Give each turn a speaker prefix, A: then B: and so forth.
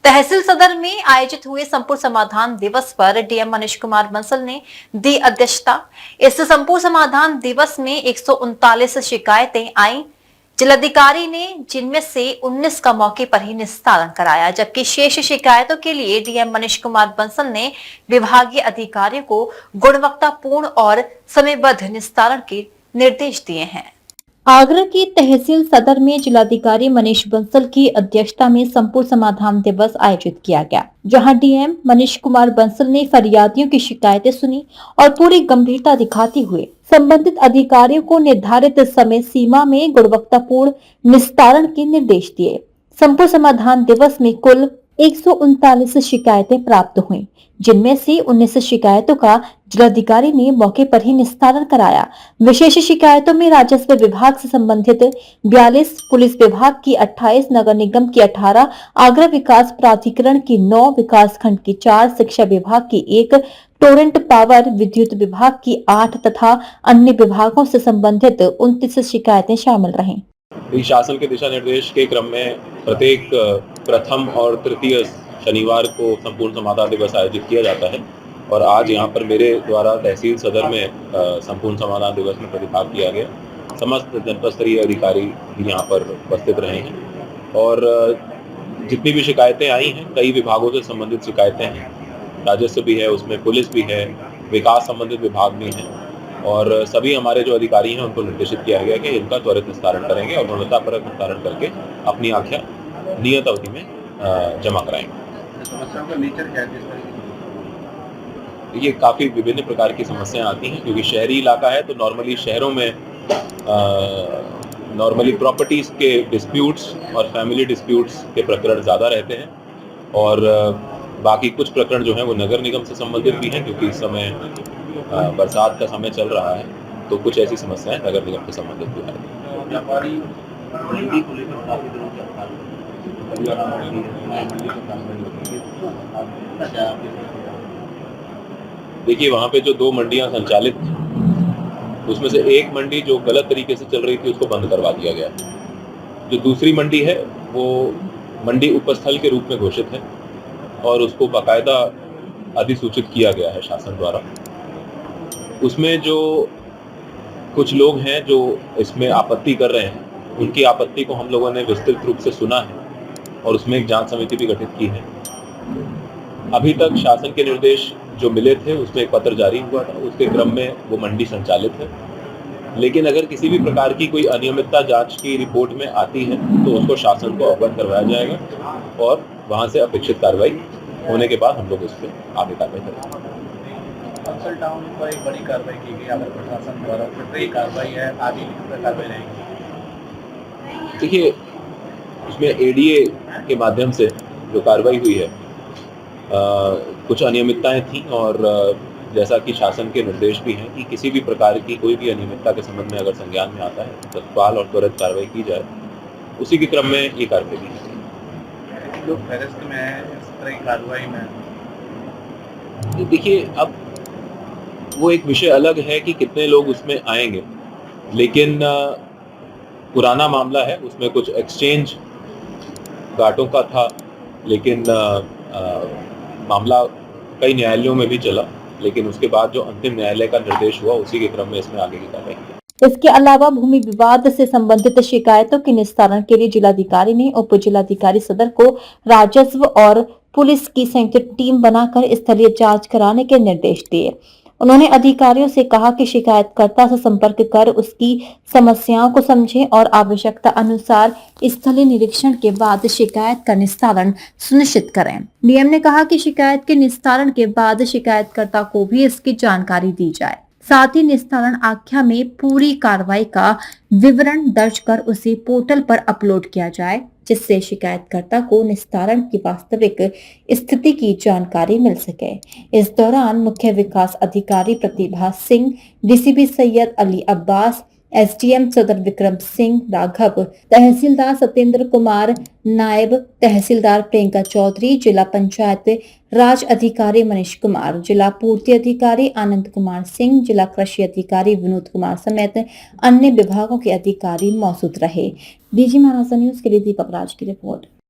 A: तहसील सदर में आयोजित हुए संपूर्ण समाधान दिवस पर डीएम मनीष कुमार बंसल ने दी अध्यक्षता। इस संपूर्ण समाधान दिवस में 139 शिकायतें आई। जिलाधिकारी ने जिनमें से 19 का मौके पर ही निस्तारण कराया, जबकि शेष शिकायतों के लिए डीएम मनीष कुमार बंसल ने विभागीय अधिकारियों को गुणवत्तापूर्ण और समयबद्ध निस्तारण के निर्देश दिए हैं। आगरा की तहसील सदर में जिलाधिकारी मनीष बंसल की अध्यक्षता में संपूर्ण समाधान दिवस आयोजित किया गया, जहां डीएम मनीष कुमार बंसल ने फरियादियों की शिकायतें सुनी और पूरी गंभीरता दिखाते हुए संबंधित अधिकारियों को निर्धारित समय सीमा में गुणवत्तापूर्ण निस्तारण के निर्देश दिए। संपूर्ण समाधान दिवस में कुल 139 शिकायतें प्राप्त हुई, जिनमें से 19 शिकायतों का जिलाधिकारी ने मौके पर ही निस्तारण कराया। विशेष शिकायतों में राजस्व विभाग से संबंधित 42, पुलिस विभाग की 28, नगर निगम की 18, आगरा विकास प्राधिकरण की 9, विकास खंड की 4, शिक्षा विभाग की 1, टोरेंट पावर विद्युत विभाग की 8 तथा अन्य विभागों से संबंधित 29 शिकायतें शामिल रहीं।
B: शासन के दिशा निर्देश के क्रम में प्रत्येक प्रथम और तृतीय शनिवार को संपूर्ण समाधान दिवस आयोजित किया जाता है और आज यहाँ पर मेरे द्वारा तहसील सदर में संपूर्ण समाधान दिवस में प्रतिभाग किया गया। समस्त जनपद स्तरीय अधिकारी भी यहाँ पर उपस्थित रहे हैं और जितनी भी शिकायतें आई हैं, कई विभागों से संबंधित शिकायतें हैं। राजस्व भी है, उसमें पुलिस भी है, विकास संबंधित विभाग भी हैं और सभी हमारे जो अधिकारी हैं उनको निर्देशित किया गया कि इनका त्वरित निस्तारण करेंगे और गुणवत्तापरक निस्तारण करके अपनी आख्या नियत अवधि में जमा कराएंगे।
C: समस्याओं का नेचर क्या है?
B: ये काफ़ी विभिन्न प्रकार की समस्याएं आती हैं क्योंकि शहरी इलाका है तो नॉर्मली शहरों में नॉर्मली प्रॉपर्टीज़ के डिस्प्यूट्स और फैमिली डिस्प्यूट्स के प्रकरण ज़्यादा रहते हैं और बाकी कुछ प्रकरण जो हैं वो नगर निगम से संबंधित भी हैं क्योंकि इस समय बरसात का समय चल रहा है तो कुछ ऐसी समस्याएं नगर निगम से संबंधित भी हैं। देखिए, वहाँ पे जो 2 मंडियाँ संचालित थी उसमें से एक मंडी जो गलत तरीके से चल रही थी उसको बंद करवा दिया गया। जो दूसरी मंडी है वो मंडी उपस्थल के रूप में घोषित है और उसको बाकायदा अधिसूचित किया गया है शासन द्वारा। उसमें जो कुछ लोग हैं जो इसमें आपत्ति कर रहे हैं, उनकी आपत्ति को हम लोगों ने विस्तृत रूप से सुना है और उसमें एक जांच समिति भी गठित की है। अभी तक शासन के निर्देश जो मिले थे उसमें एक पत्र जारी हुआ था, उसके क्रम में वो मंडी संचालित है, लेकिन अगर किसी भी प्रकार की कोई अनियमितता जांच की रिपोर्ट में आती है तो उसको शासन को अवगत करवाया जाएगा और वहाँ से अपेक्षित कार्रवाई होने के बाद हम लोग उस पर आगे कार्रवाई करेंगे।
C: बंसल टाउन पर एक बड़ी कार्रवाई की गई अगर प्रशासन द्वारा, फिर कार्रवाई है, आगे कार्रवाई रहेगी।
B: देखिए, उसमें एडीए के माध्यम से जो कार्रवाई हुई है कुछ अनियमितताएं थी और जैसा कि शासन के निर्देश भी हैं कि किसी भी प्रकार की कोई भी अनियमितता के संबंध में अगर संज्ञान में आता है तो तत्काल और त्वरित कार्रवाई की जाए। उसी के क्रम में ये कार्रवाई की जाए।
C: जो फेरिस्त में है इस तरह की कार्रवाई में,
B: देखिए, अब वो एक विषय अलग है कि कितने लोग उसमें आएंगे, लेकिन पुराना मामला है, उसमें कुछ एक्सचेंज घाटों का था, लेकिन मामला कई न्यायालयों में भी चला, लेकिन उसके बाद जो अंतिम न्यायालय का निर्देश हुआ उसी के क्रम में इसमें आगे की कार्रवाई की।
A: इसके अलावा भूमि विवाद से संबंधित शिकायतों के निस्तारण के लिए जिलाधिकारी ने उप जिलाधिकारी सदर को राजस्व और पुलिस की संयुक्त टीम बनाकर स्थलीय जांच कराने के निर्देश दिए। उन्होंने अधिकारियों से कहा कि शिकायतकर्ता से संपर्क कर उसकी समस्याओं को समझें और आवश्यकता अनुसार स्थलीय निरीक्षण के बाद शिकायत का निस्तारण सुनिश्चित करें। डीएम ने कहा कि शिकायत के निस्तारण के बाद शिकायतकर्ता को भी इसकी जानकारी दी जाए, साथ ही निस्तारण आख्या में पूरी कार्रवाई का विवरण दर्ज कर उसे पोर्टल पर अपलोड किया जाए, जिससे शिकायतकर्ता को निस्तारण की वास्तविक स्थिति की जानकारी मिल सके। इस दौरान मुख्य विकास अधिकारी प्रतिभा सिंह, डीसीपी सैयद अली अब्बास, एसडीएम सदर विक्रम सिंह राघव, तहसीलदार सत्येंद्र कुमार, नायब तहसीलदार प्रियंका चौधरी, जिला पंचायत राज अधिकारी मनीष कुमार, जिला पूर्ति अधिकारी आनंद कुमार सिंह, जिला कृषि अधिकारी विनोद कुमार समेत अन्य विभागों के अधिकारी मौजूद रहे। डीजी महाराष्ट्र न्यूज के लिए दीपक राज की रिपोर्ट।